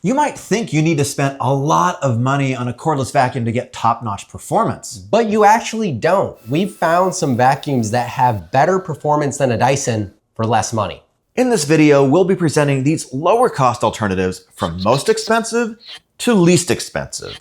You might think you need to spend a lot of money on a cordless vacuum to get top-notch performance. But you actually don't. We've found some vacuums that have better performance than a Dyson for less money. In this video, we'll be presenting these lower cost alternatives from most expensive to least expensive.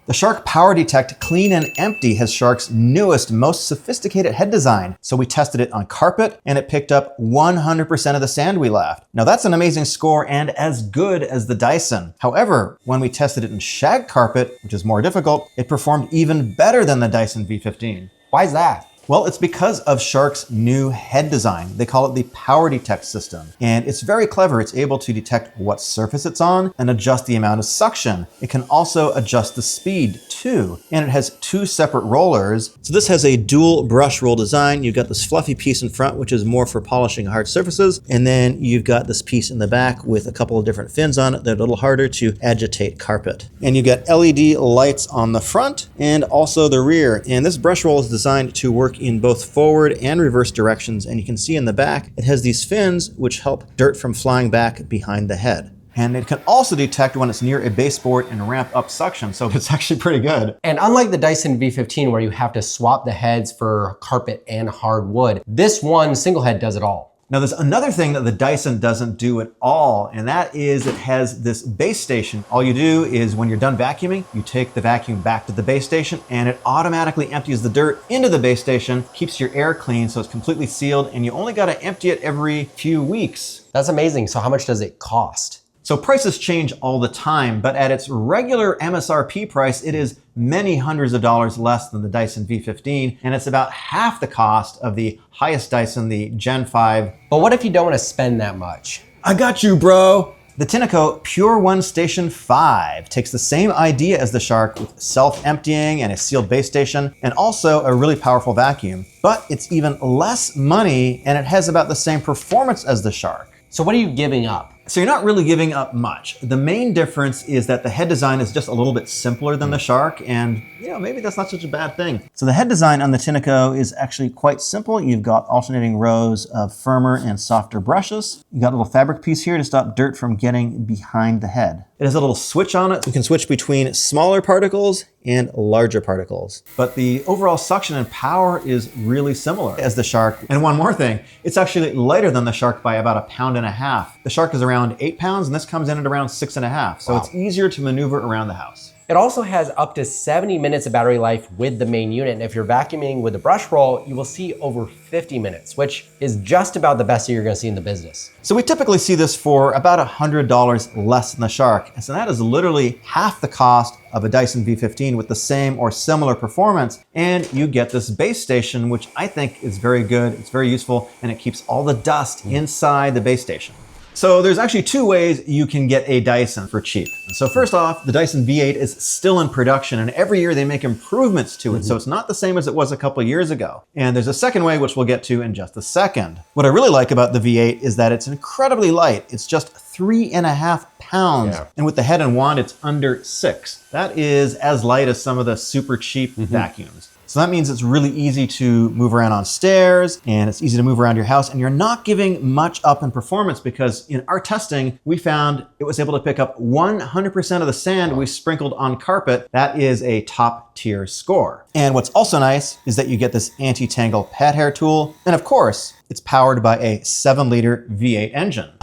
The Shark PowerDetect Clean and Empty has Shark's newest, most sophisticated head design. So we tested it on carpet and it picked up 100% of the sand we left. Now that's an amazing score and as good as the Dyson. However, when we tested it in shag carpet, which is more difficult, it performed even better than the Dyson V15. Why is that? Well, it's because of Shark's new head design. They call it the PowerDetect system. And it's very clever. It's able to detect what surface it's on and adjust the amount of suction. It can also adjust the speed too. And it has two separate rollers. So this has a dual brush roll design. You've got this fluffy piece in front, which is more for polishing hard surfaces. And then you've got this piece in the back with a couple of different fins on it that are a little harder to agitate carpet. And you've got LED lights on the front and also the rear. And this brush roll is designed to work in both forward and reverse directions, and you can see in the back it has these fins which help dirt from flying back behind the head. And it can also detect when it's near a baseboard and ramp up suction, so it's actually pretty good. And unlike the Dyson V15 where you have to swap the heads for carpet and hardwood, this one single head does it all. Now there's another thing that the Dyson doesn't do at all, and that is it has this base station. All you do is when you're done vacuuming, you take the vacuum back to the base station and it automatically empties the dirt into the base station, keeps your air clean so it's completely sealed, and you only gotta empty it every few weeks. That's amazing. So how much does it cost? So prices change all the time, but at its regular MSRP price, it is many hundreds of dollars less than the Dyson V15, and it's about half the cost of the highest Dyson, the Gen 5. But what if you don't want to spend that much? I got you, bro. The Tineco Pure One Station 5 takes the same idea as the Shark with self-emptying and a sealed base station, and also a really powerful vacuum. But it's even less money, and it has about the same performance as the Shark. So what are you giving up? So you're not really giving up much. The main difference is that the head design is just a little bit simpler than the Shark, and maybe that's not such a bad thing. So the head design on the Tineco is actually quite simple. You've got alternating rows of firmer and softer brushes. You got a little fabric piece here to stop dirt from getting behind the head. It has a little switch on it. You can switch between smaller particles and larger particles. But the overall suction and power is really similar as the Shark. And one more thing, it's actually lighter than the Shark by about 1.5 pounds. The Shark is around 8 pounds and this comes in at around 6.5. So It's easier to maneuver around the house. It also has up to 70 minutes of battery life with the main unit. And if you're vacuuming with the brush roll, you will see over 50 minutes, which is just about the best you're gonna see in the business. So we typically see this for about $100 less than the Shark. And so that is literally half the cost of a Dyson V15 with the same or similar performance. And you get this base station, which I think is very good. It's very useful and it keeps all the dust inside the base station. So there's actually two ways you can get a Dyson for cheap. So first off, the Dyson V8 is still in production and every year they make improvements to it. So it's not the same as it was a couple of years ago. And there's a second way, which we'll get to in just a second. What I really like about the V8 is that it's incredibly light. It's just 3.5 pounds. Yeah. And with the head and wand, it's under 6. That is as light as some of the super cheap vacuums. So that means it's really easy to move around on stairs and it's easy to move around your house and you're not giving much up in performance because in our testing, we found it was able to pick up 100% of the sand we sprinkled on carpet. That is a top tier score. And what's also nice is that you get this anti-tangle pet hair tool. And of course, it's powered by a 7-liter V8 engine.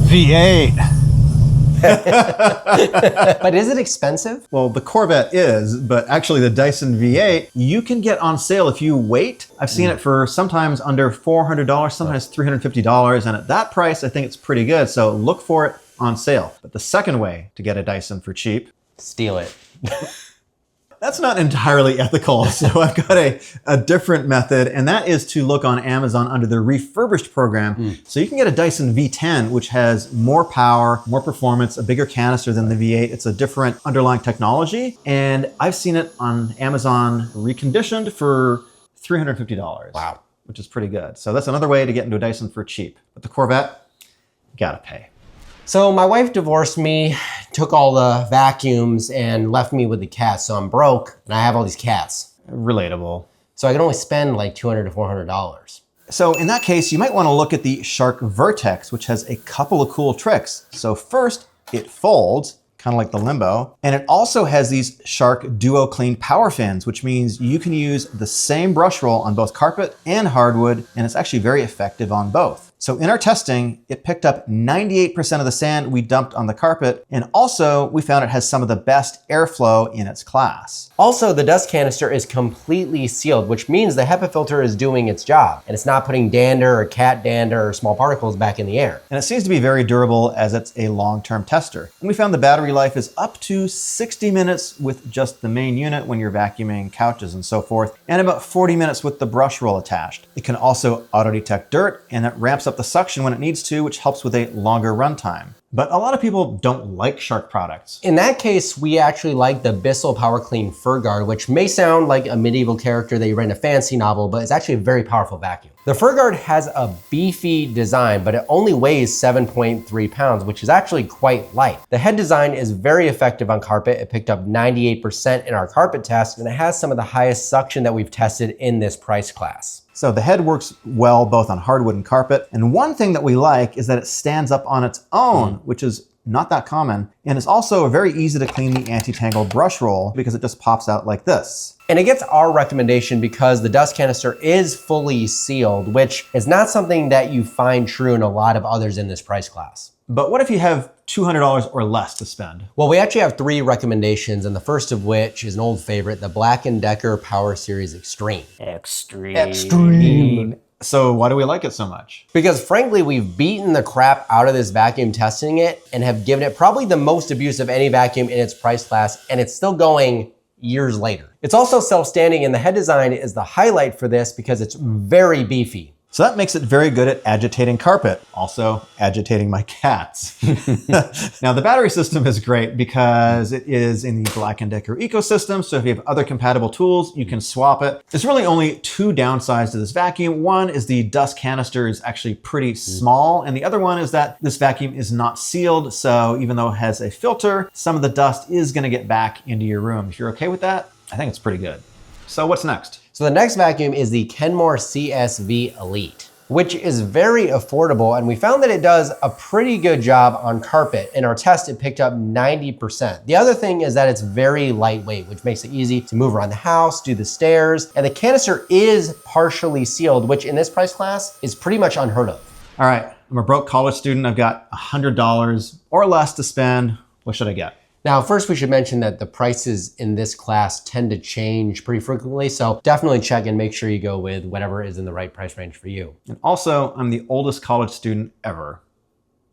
V8. But is it expensive? Well, the Corvette is, but actually the Dyson V8, you can get on sale if you wait. I've seen it for sometimes under $400, sometimes $350. And at that price, I think it's pretty good. So look for it on sale. But the second way to get a Dyson for cheap, steal it. That's not entirely ethical. So I've got a different method, and that is to look on Amazon under the refurbished program. So you can get a Dyson V10, which has more power, more performance, a bigger canister than the V8. It's a different underlying technology. And I've seen it on Amazon reconditioned for $350. Wow. Which is pretty good. So that's another way to get into a Dyson for cheap. But the Corvette, you gotta pay. So my wife divorced me, took all the vacuums and left me with the cats. So I'm broke and I have all these cats. Relatable. So I can only spend like $200 to $400. So in that case, you might want to look at the Shark Vertex, which has a couple of cool tricks. So first, it folds, kind of like the Limbo. And it also has these Shark Duo Clean power fins, which means you can use the same brush roll on both carpet and hardwood, and it's actually very effective on both. So in our testing, it picked up 98% of the sand we dumped on the carpet, and also we found it has some of the best airflow in its class. Also, the dust canister is completely sealed, which means the HEPA filter is doing its job, and it's not putting dander or cat dander or small particles back in the air. And it seems to be very durable as it's a long-term tester. And we found the battery life is up to 60 minutes with just the main unit when you're vacuuming couches and so forth, and about 40 minutes with the brush roll attached. It can also auto-detect dirt, and it ramps up the suction when it needs to, which helps with a longer runtime. But a lot of people don't like Shark products. In that case, we actually like the Bissell Power Clean Fur Guard, which may sound like a medieval character that you read in a fancy novel, but it's actually a very powerful vacuum. The Fur Guard has a beefy design, but it only weighs 7.3 pounds, which is actually quite light. The head design is very effective on carpet. It picked up 98% in our carpet test, and it has some of the highest suction that we've tested in this price class. So the head works well both on hardwood and carpet. And one thing that we like is that it stands up on its own, which is not that common. And it's also very easy to clean the anti-tangle brush roll because it just pops out like this. And it gets our recommendation because the dust canister is fully sealed, which is not something that you find true in a lot of others in this price class. But what if you have $200 or less to spend? Well, we actually have 3 recommendations, and the first of which is an old favorite, the Black & Decker Power Series Extreme. Extreme. So why do we like it so much? Because frankly, we've beaten the crap out of this vacuum testing it and have given it probably the most abuse of any vacuum in its price class, and it's still going years later. It's also self-standing, and the head design is the highlight for this because it's very beefy. So that makes it very good at agitating carpet, also agitating my cats. Now the battery system is great because it is in the Black & Decker ecosystem, so if you have other compatible tools, you can swap it. There's really only 2 downsides to this vacuum. One is the dust canister is actually pretty small, and the other one is that this vacuum is not sealed, so even though it has a filter, some of the dust is gonna get back into your room. If you're okay with that, I think it's pretty good. So what's next? So the next vacuum is the Kenmore CSV Elite, which is very affordable, and we found that it does a pretty good job on carpet. In our test, it picked up 90%. The other thing is that it's very lightweight, which makes it easy to move around the house, do the stairs, and the canister is partially sealed, which in this price class is pretty much unheard of. All right, I'm a broke college student. I've got $100 or less to spend. What should I get? Now, first we should mention that the prices in this class tend to change pretty frequently, so definitely check and make sure you go with whatever is in the right price range for you. And also, I'm the oldest college student ever.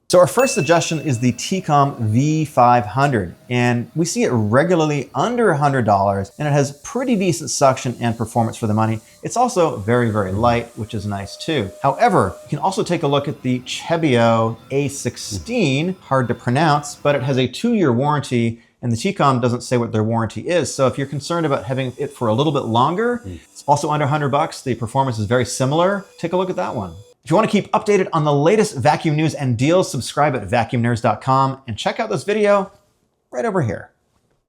So our first suggestion is the TCOM V500, and we see it regularly under $100, and it has pretty decent suction and performance for the money. It's also very, very light, which is nice too. However, you can also take a look at the Chebio A16, hard to pronounce, but it has a 2-year warranty, and the TCOM doesn't say what their warranty is. So if you're concerned about having it for a little bit longer, it's also under $100. The performance is very similar. Take a look at that one. If you want to keep updated on the latest vacuum news and deals, subscribe at vacuumnerds.com and check out this video right over here.